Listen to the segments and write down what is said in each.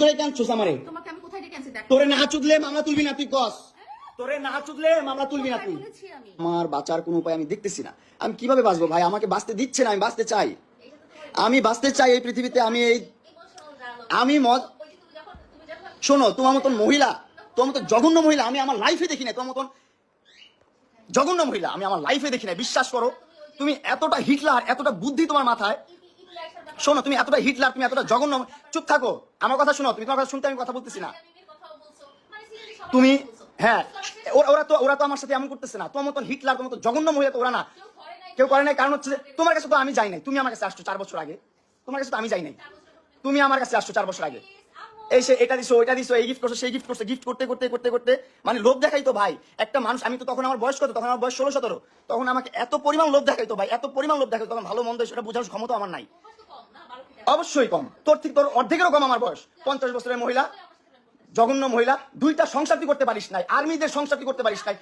তোরে কেন চোস আমারে? তোমাকে আমি কোথায় ডেকে আনছি? তোরে না চুদলে মামলা তুলবি না তুই কস। তোরে না চুদলে মামলা তুলবি না তুই। আমার বাঁচার কোনো উপায় আমি দেখতেছি না। আমি কিভাবে বাঁচবো ভাই? আমাকে বাঁচতে দিচ্ছে না। আমি বাঁচতে চাই, আমি বাঁচতে চাই এই পৃথিবীতে। আমি মদ শোনো, তোমার মতন মহিলা, তোমার মতন জঘন্য মহিলা আমি আমার লাইফে দেখি না। তোমার মতন জঘন্য মহিলা আমি আমার লাইফে দেখি না। বিশ্বাস করো, তুমি এতটা হিটলার, এতটা বুদ্ধি তোমার মাথায়। শোনো, তুমি এতটা হিটলার, তুমি এতটা জঘন্য। চুপ থাকো, আমার কথা শোনো। তুমি তোমার কথা শুনতে আমি কথা বলতেছি না। তুমি হ্যাঁ, ওরা তো আমার সাথে এমন করতেছে না। তোমার মতন হিটলার, তোমার মতো জঘন্য মহিলা তো ওরা না, কেউ করে নাই। কারণ হচ্ছে তোমার কাছে তো আমি যাই নাই। তুমি আমার কাছে আসছো 4 বছর আগে। তোমার কাছে তো আমি যাই নাই, তুমি আমার কাছে আসছো 4 বছর আগে। এই সে এটা দিছো, ওইটা দিছো, এই গিফট করছো, সেই গিফট করছো। গিফট করতে করতে করতে করতে মানে লোভ দেখাইতো ভাই একটা মানুষ। আমি তো তখন আমার বয়স কত? তখন আমার বয়স 16-17। তখন আমাকে এত পরিমাণ লোভ দেখাইতো ভাই, এত পরিমাণ লোভ দেখাইতো। তখন ভালো মন্দ সেটা বোঝার ক্ষমতা আমার নাই। অবশ্যই কম, তোর অর্ধেকেরও কম আমার বয়স। 50 বছরের মহিলা, জঘন্য মহিলা। 2টা সংসার তুই করতে পারিস নাই, আর্মিদের সংসার তুই করতে পারিস নাই,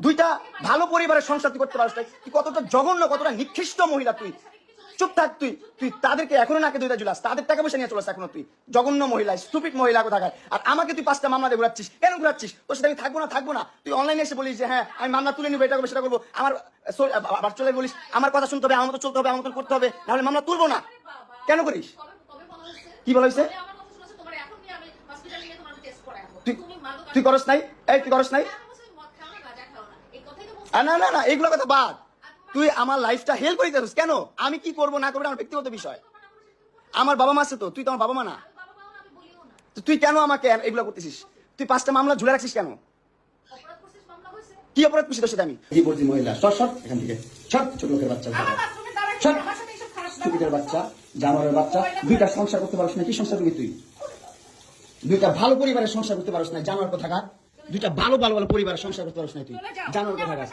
2টা ভালো পরিবারের সংসার তুই করতে পারিস নাই। তুই কতটা জঘন্য, কতটা নিকৃষ্ট মহিলা তুই। চুপ থাক তুই। তুই তাদেরকে এখনো নাকে 2টা ঝুলাস, তাদের টাকা পয়সা নিয়ে চলাস এখনো তুই। জঘন্য মহিলা, স্টুপিড মহিলা কোথাকার। আর আমাকে তুই 5টা মামলা দিয়ে ঘুরাচ্ছিস। কেন ঘুরাচ্ছিস? তোর সাথে আমি থাকবো না। তুই অনলাইনে এসে বলিস যে হ্যাঁ আমি মামলা তুলে নিবো, এটা করবো সেটা করবো। আমার ভার্চুয়ালি বলিস আমার কথা শুনতে হবে, আমার মতো চলতে হবে, আমার মতো করতে হবে, নাহলে মামলা তুলবো না। কেন করিস? কি বলা হয়েছে? তুই করস নাই? এই তুই করস নাই? না না না, এইগুলো কথা বাদ। তুই আমার লাইফটা হেল্প করে দিস কেন? আমি কি করবো না করবো আমার ব্যক্তিগত বিষয়। আমার বাবা মা আছে তো, তুই তো আমার বাবা মা না। তুই কেন আমাকে এগুলো করতেছিস? তুই 5টা মামলা ঝুলে রাখছিস কেন? কি অপরাধ করছিস তোর সাথে আমি? কি বলছি মহিলা, সর এখান থেকে, সর। ছোট লোকের বাচ্চা, ছোটের বাচ্চা, জানোয়ারের বাচ্চা। 2টা সংসার করতে পারিস না? কি সংসার করবি তুই? 2টা ভালো পরিবারের সংসার করতে পারিস না? জানোয়ার কোথাকার। 2টা ভালো পরিবারের সংসার করতে পারিস না তুই? জানোয়ার কোথাকার।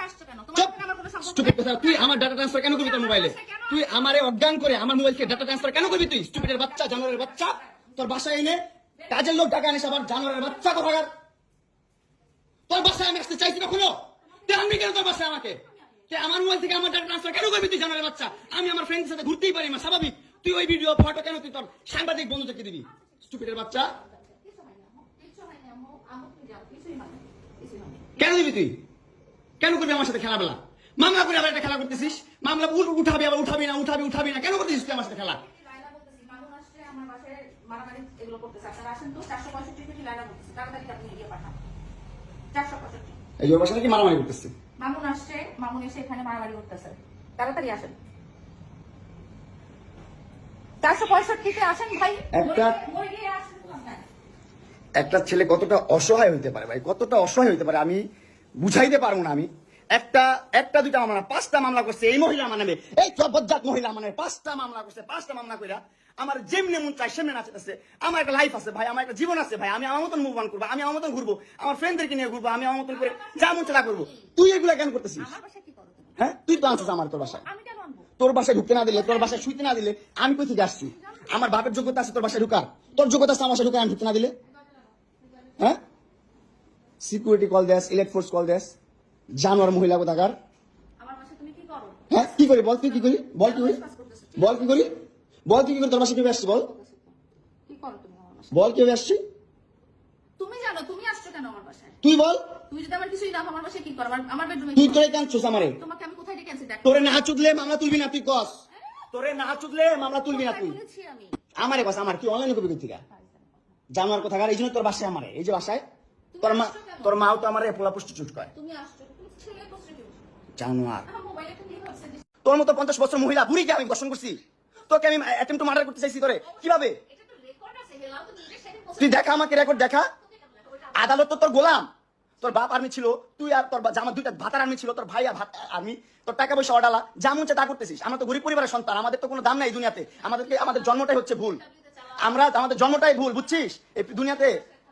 তুই আমার ডাটা ট্রান্সফার কেন করবি তোর মোবাইলে? তুই আমারে অজ্ঞান করে আমার মোবাইল থেকে ডাটা ট্রান্সফার কেন করবি তুই? স্টুপিডের বাচ্চা, জানোয়ারের বাচ্চা। তোর বাসায় এনে কাজের লোক টাকা আনিস, আবার জানোয়ারের বাচ্চা কোথাকার। তোর বাসায় আমি আসতে চাইছি কখনো? তুই আনবি কেন তোর বাসায় আমাকে? তুই আমার মোবাইল থেকে আমার ডাটা ট্রান্সফার কেন করবি তুই? জানোয়ারের বাচ্চা। আমি আমার ফ্রেন্ডের সাথে ঘুরতেই পারি না, স্বাভাবিক। তুই ওই ভিডিও ফটো কেন তুই তোর সাংবাদিক বন্ধুদেরকে দিবি? স্টুপিডের বাচ্চা। কেন দিবি তুই? কেন করবি আমার সাথে খেলাবেলা? মামলা করে আবার একটা খেলা করতেছিস। মামলা উঠাবি, আবার উঠাবি না। কেন করতেছিস তুই আমার সাথে খেলা? এই বাসা নাকি মারামারি করতেছে? মামুন আসছে, মামুন এসে এখানে মারামারি করতেছে। তাড়াতাড়ি আসেন, 465-তে আসেন ভাই। একটা ছেলে কতটা অসহায় হইতে পারে ভাই, কতটা অসহায় হইতে পারে আমি বুঝাইতে পারবো না। আমি একটা 2টা মামলা 5টা মামলা করছে এই মহিলা মানে, এই বজ্জাত মহিলা মানে 5টা মামলা করছে। 5টা মামলা কইরা আমার যেমনি মন চাই সেমনি নাচতেছে। আমার একটা লাইফ আছে ভাই, আমার একটা জীবন আছে ভাই। আমি আমার মতন মুভ অন করবো, আমি আমার মতন ঘুরবো, আমার ফ্রেন্ডদেরকে নিয়ে ঘুরবো, আমি আমার মতন করে যা মন চালা করবো। তুই এগুলা কেন করতেছিস? হ্যাঁ, তুই তো আনছিস আমার তোর বাসায়। তোর বাসায় ঢুকতে না দিলে, তোর বাসায় শুইতে না দিলে আমি কই থেকে আসছি? আমার বাপের যোগ্যতা আছে তোর বাসায় ঢুকার? তোর যোগ্যতা আছে আমার বাসায় ঢুকার আমি ঢুকতে না দিলে? হ্যাঁ, সিকিউরিটি কল দেস, ইলেক্ট ফোর্স কল দেস, জানোয়ার মহিলা কোথাকার। হ্যাঁ, কি করি বল? তুই কি করি বল? কি করি বল? কি করি বল? তুই কি করি? তোর বাসায় কিভাবে আসছি বল? বল কিভাবে আসছি? তুমি জানো তুমি আসছো কেন আমার বাসায়? তুই বল। তুই যদি আমার কিছুই না আমার বাসায় কি করো? আমার বেডরুমে তুই তোরে কেন চোস আমারে? তোমাকে আমি কোথায় ডেকে আনছি? তোরে না চুদলে মামলা তুলবি না তুই কস। তোরে না চুদলে মামলা তুলবি না তুই? আমারে কস। আমার কি অনলাইনে কবি থেকে জানোয়ার কোথাকার? এই জন্য তোর বাসায় আমারে, এই যে বাসায় তোর মাও তো আমারে পোলা পুষ্টি চুট করে। তুমি আসছো, তুমি ছেলে কোথায় গেছো? জানোয়ার। আমার মোবাইলটা নিয়ে ভাবছে তোর মতো 50 বছর মহিলা বুড়িকে আমি দর্শন করছি। তোকে আমি অ্যাটেম্প টু মার্ডার করতে চাইছি। তোরে কিভাবে? এটা তো রেকর্ড আছে, হেলাও তো নিজে সেদিন তুই দেখা আমাকে রেকর্ড দেখা। আদালত তো তোর গোলাম। তোর বাপ আর্মি ছিল, তুই আর তোর জামা 2টা ভাতার আর্মি ছিল, তোর ভাই আর্মি। তোর টাকা পয়সা অডালা যা মন চায় তা করতেছিস। আমরা তো গরিব পরিবারের সন্তান, আমাদের তো কোনো দাম নাই দুনিয়াতে। আমাদের জন্মটাই হচ্ছে ভুল। আমাদের জন্মটাই ভুল, বুঝছিস? এই দুনিয়াতে,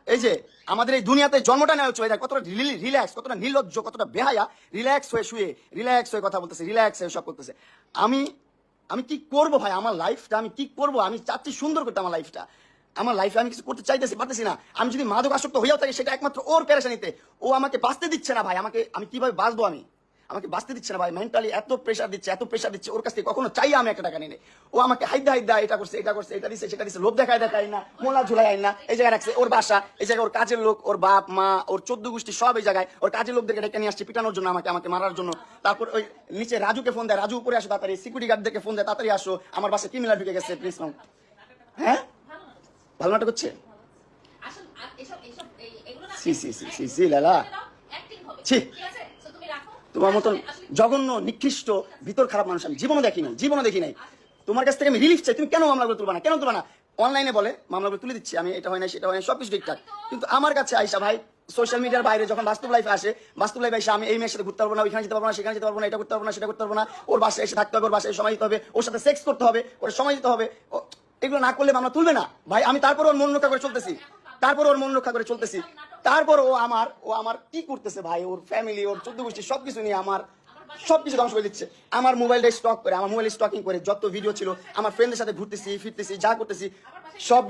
এই যে আমাদের এই দুনিয়াতে জন্মটা নেওয়া হচ্ছে। কতটা রিল্যাক্স, কতটা নির্লজ্জ, কতটা বেহায়া। রিল্যাক্স হয়ে শুয়ে, রিল্যাক্স হয়ে কথা বলতেছে, রিল্যাক্স হয়ে সব করতেছে। আমি কি করবো ভাই? আমার লাইফটা আমি কি করবো? আমি চাচ্ছি সুন্দর করতে আমার লাইফটা। আমার লাইফে আমি কিছু করতে চাইতেছি, পারতেছি না। আমি যদি মাদক আসক্ত হইয়াও থাকি সেটা একমাত্র ওর পেরেশানিতে। ও আমাকে বাঁচতে দিচ্ছে না ভাই। আমি কিভাবে বাঁচবো? আমাকে বাঁচতে দিচ্ছে না ভাই, মেন্টালি এত প্রেশার দিচ্ছে, ওর কাছ থেকে কখনো চাই আমি একটা টাকা নিয়ে নেই। ও আমাকে হাইদা এটা করছে, এটা দিচ্ছে, সেটা দিচ্ছে, লোভ দেখায় না, মোলা ঝুলাই না, এই জায়গায় রাখছে, ওর বাসা এই জায়গায়, ওর কাজের লোক, ওর বাপ মা, ওর 14 গোষ্ঠী সব এই জায়গায়, ওর কাজের লোকদেরকে ডেকে নিয়ে আসছে পিটানোর জন্য, আমাকে মারার জন্য। তারপর ওই নিচে রাজুকে ফোন দেয়, রাজু উপরে আসো তাড়াতাড়ি, সিকিউরিটি গার্ডদেরকে ফোন দেয় তাড়াতাড়ি আসো, আমার বাসায় ক্রিমিনাল ঢুকে গেছে প্লিজ। হ্যাঁ, ভালো নাটক হচ্ছে। আসলে এসব এসব এগুলো না সি লালা, অ্যাক্টিং হবে, ছি, ঠিক আছে? সো তুমি রাখো। তোমার মতন জঘন্য নিকৃষ্ট ভিতর খারাপ মানুষ আমি জীবনও দেখি নাই। তোমার কাছ থেকে আমি রিলিফ চাই, তুমি কেন মামলাগুলো তুলবা না, কেন তুলবা না? অনলাইনে বলে মামলাগুলো তুলে দিচ্ছি আমি, এটা হয় না সেটা হয় না, সবকিছু ঠিকঠাক, কিন্তু আমার কাছে আইসা ভাই সোশ্যাল মিডিয়ার বাইরে যখন বাস্তব লাইফে আসে, বাস্তব লাইফে এসে আমি এই মেয়ের সাথে ঘুরতে পারবো না, ওইখানে যেতে পারবো না, সেখানে যেতে পারবো না, এটা করতে পারবো না, সেটা করতে পারবো না, ওর বাসায় এসে থাকতে হবে, ওর বাসায় সময় দিতে হবে, ওর সাথে সেক্স করতে হবে, ওর সময় দিতে হবে, এগুলো না করলে মামলা তুলবে না ভাই। আমি তারপর ওর মন রক্ষা করে চলতেছি, তারপর ও আমার কি করতেছে ভাই, ওর ফ্যামিলি, ওর 14 গোষ্ঠী সবকিছু নিয়ে আমার সবকিছু ধ্বংস করে দিচ্ছে। আমার মোবাইলটা স্টকিং করে যত ভিডিও ছিল, আমার ফ্রেন্ডের সাথে ঘুরতেছি ফিরতেছি যা করতেছি, সব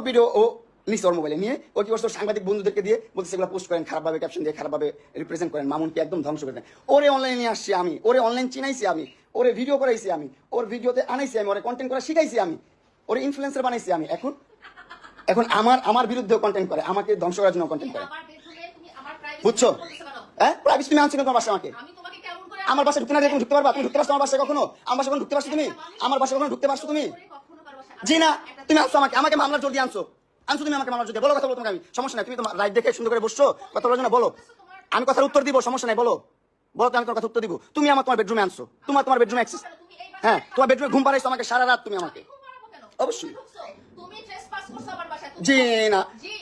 ভিডিও ও নিচ্ছে ওর মোবাইলে নিয়ে। ও কি করছে, ওর সাংবাদিক বন্ধুদেরকে দিয়ে বলতেছে এগুলো পোস্ট করেন, খারাপভাবে ক্যাপশন দিয়ে খারাপভাবে রিপ্রেজেন্ট করেন, মামুনকে একদম ধ্বংস করে দেন। ওরে অনলাইনে নিয়ে আসছি আমি, ওরে অনলাইন চিনাইছি আমি, ওরে ভিডিও করাইছি আমি, ওর ভিডিওতে আনাইছি আমি, ওরে কন্টেন্ট করা শিখাইছি আমি, ওরে ইনফ্লুয়েন্সার বানাইছি আমি। এখন আমার বিরুদ্ধে কন্টেন্ট করে, আমাকে ধ্বংস করার জন্য কন্টেন্ট করে, আমার বেডরুমে তুমি আমার প্রাইভেসি বুঝছো? করতেছো কেন? হ্যাঁ, প্রাইভেসি তুমি আনছো কেন তোমার বাসায় আমাকে? আমি তোমাকে কেমন করে আমার বাসায় ঢুকতে না দিয়ে তুমি ঢুকতে পারবা? তুমি ঢুকতে পারছো আমার বাসায় কখনো? আমার বাসায় কখনো ঢুকতে পারছো তুমি? আমার বাসায় কখনো ঢুকতে পারছো তুমি? কখনো কারো বাসায় জি না, তুমি আনছো আমাকে মামলার জোর দিয়ে আনছো তুমি আমাকে মামলার জোর দিয়ে। বলো কথা বলো, তোমাকে আমি সমস্যা নাই, তুমি তোমার রাইট দেখে সুন্দর করে বসছো, কথা বলার জন্য বলো, আমি কথার উত্তর দিব, সমস্যা নাই, বলো তো, আমি তোমার কথা উত্তর দিব। তুমি তোমার বেডরুমে আনছো, তোমার বেডরুমে অ্যাক্সেস, হ্যাঁ তোমার বেডরুমে ঘুম পাড়াইছো আমাকে সারা রাত তুমি আমাকে, অবশ্যই। তুমি ট্রেসপাস করছো আমার বাসায়। জি না,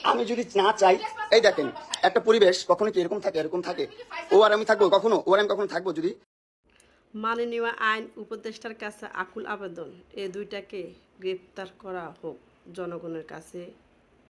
আমি যদি না চাই, এই দেখেন একটা পরিবেশ কখনো কি এরকম থাকে, ও আর আমি থাকবো কখনো, ও আর আমি কখনো থাকবো যদি? মাননীয় আইন উপদেষ্টার কাছে আকুল আবেদন, এ দুইটাকে গ্রেপ্তার করা হোক, জনগণের কাছে